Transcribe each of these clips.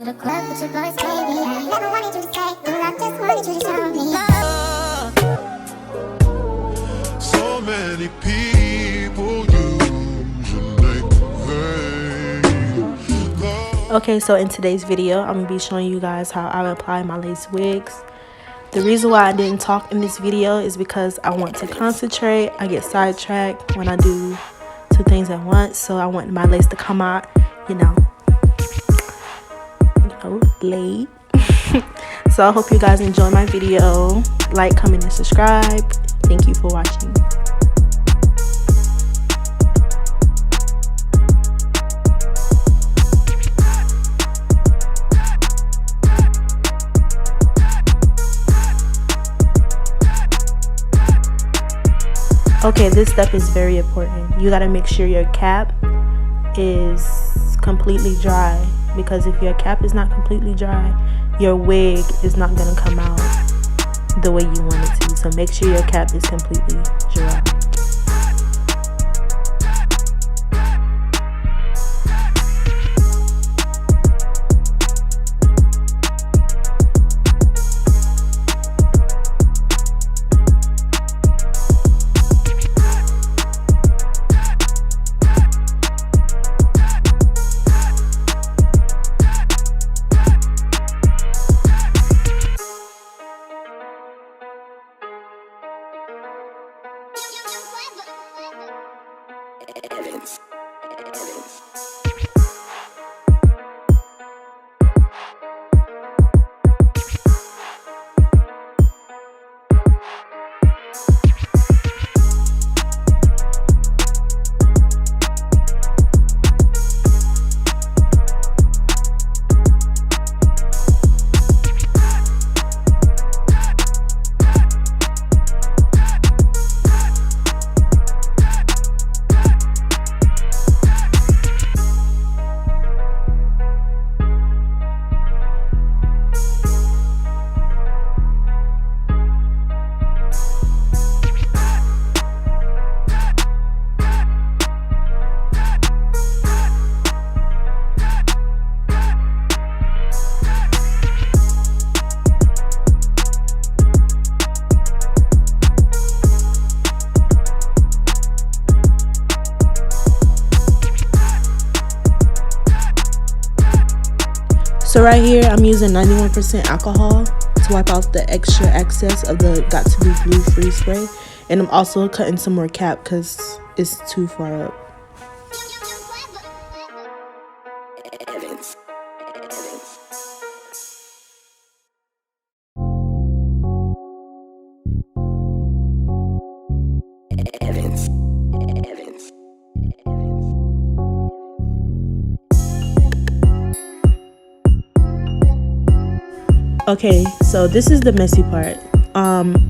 The club with your boys, baby. I never wanted you to stay, but I just wanted you to tell me. So many people usually. Okay, so in today's video, I'm gonna be showing you guys how I apply my lace wigs. The reason why I didn't talk in this video is because I want to concentrate. I get sidetracked when I do two things at once, so I want my lace to come out, late. So I hope you guys enjoy my video. Like, comment, and subscribe. Thank you for watching. Okay, this step is very important. You gotta make sure your cap is completely dry, because if your cap is not completely dry, your wig is not gonna come out the way you want it to. So make sure your cap is completely dry. So right here, I'm using 91% alcohol to wipe out the extra excess of the Got To Be Blue Free Spray. And I'm also cutting some more cap because it's too far up. Okay, so this is the messy part.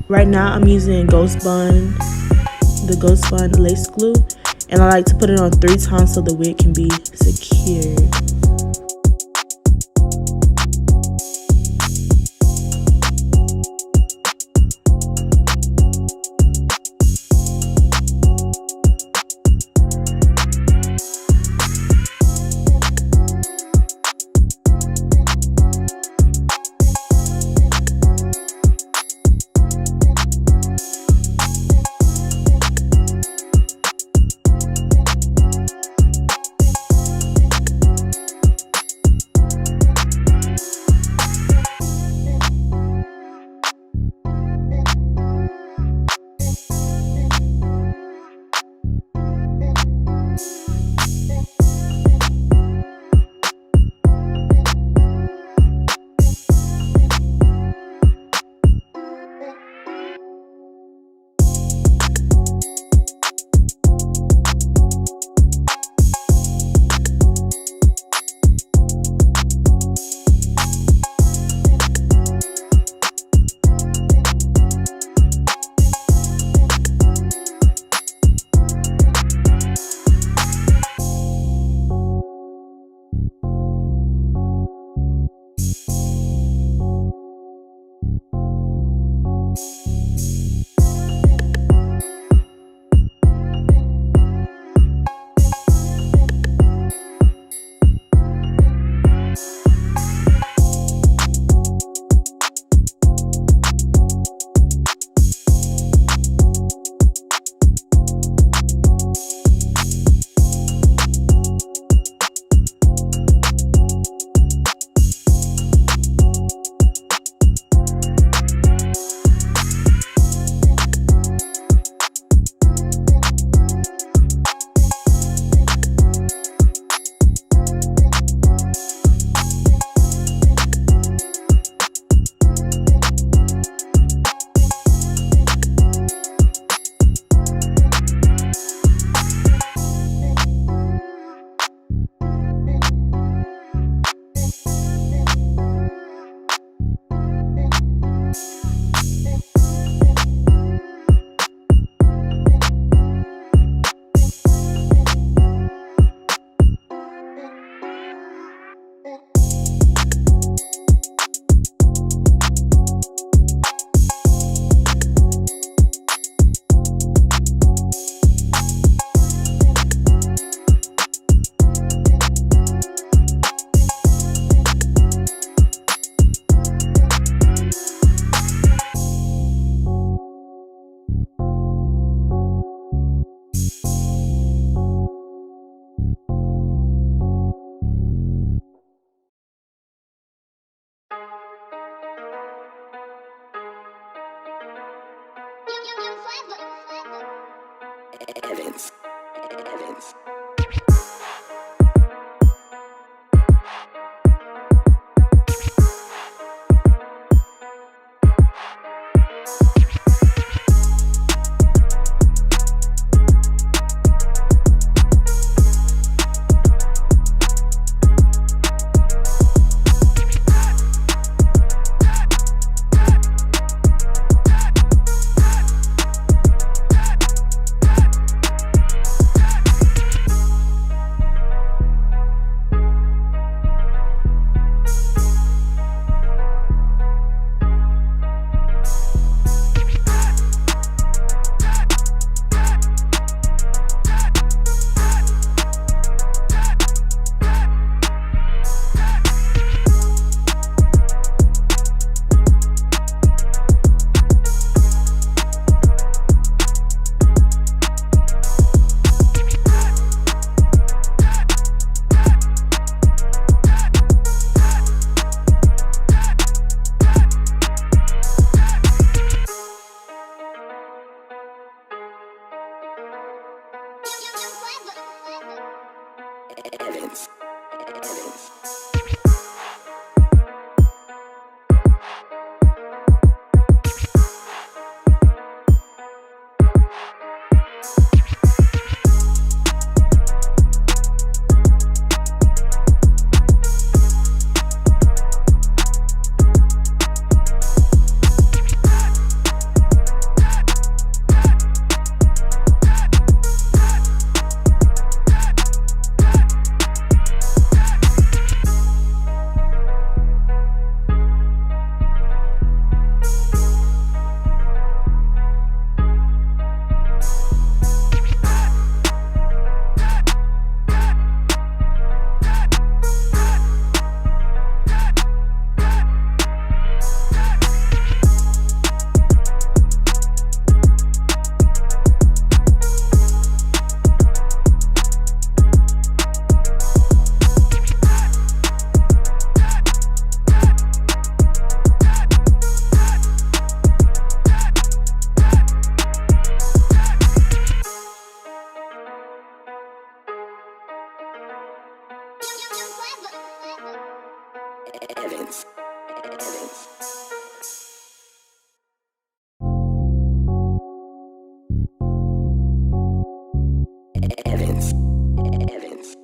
Right now I'm using the Ghost Bond lace glue, and I like to put it on 3 times so the wig can be secured. Evidence. Evidence. Evidence. Evidence. Evidence. Evidence. Evidence. Evidence.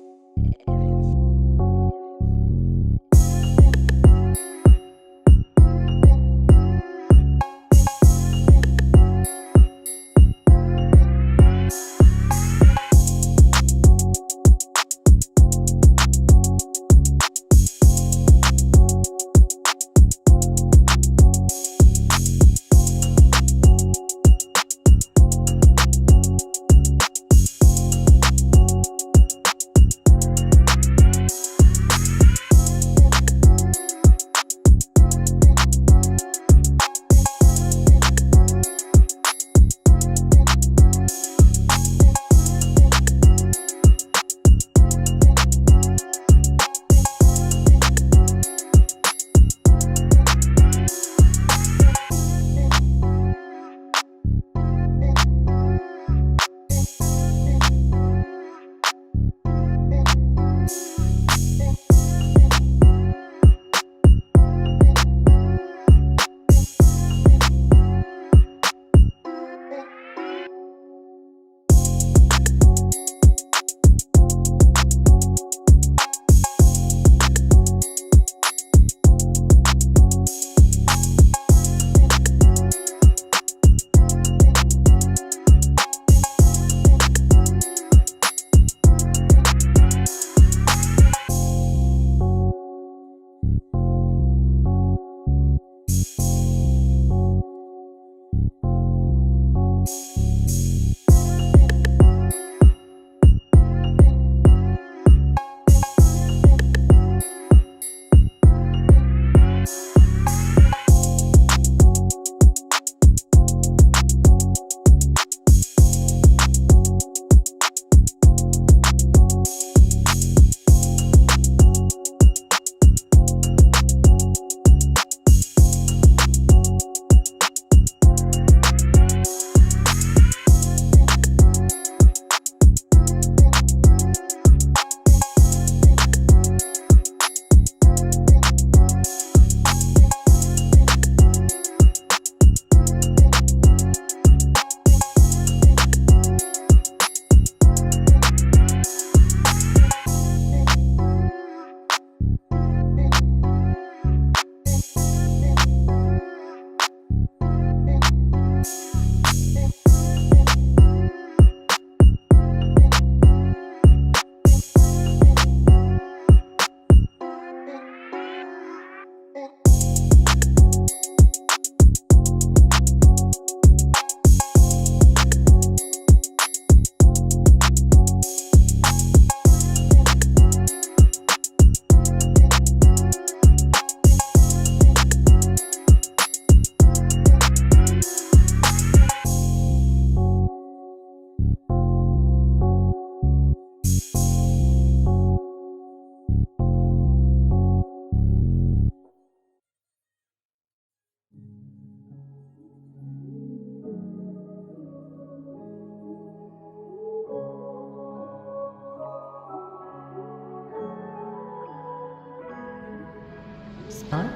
Huh?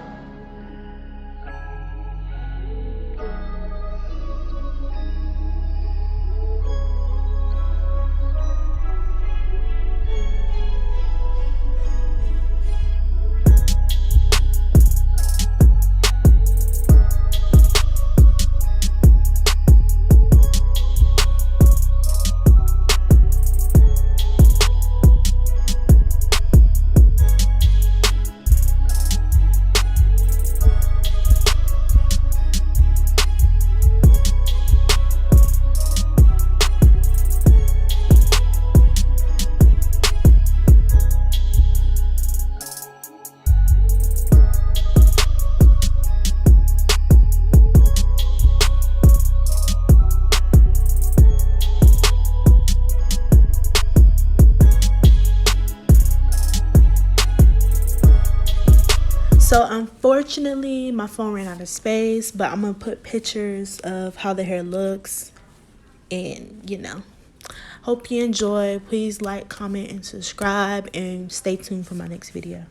So unfortunately, my phone ran out of space, but I'm gonna put pictures of how the hair looks, and hope you enjoy. Please like, comment, and subscribe, and stay tuned for my next video.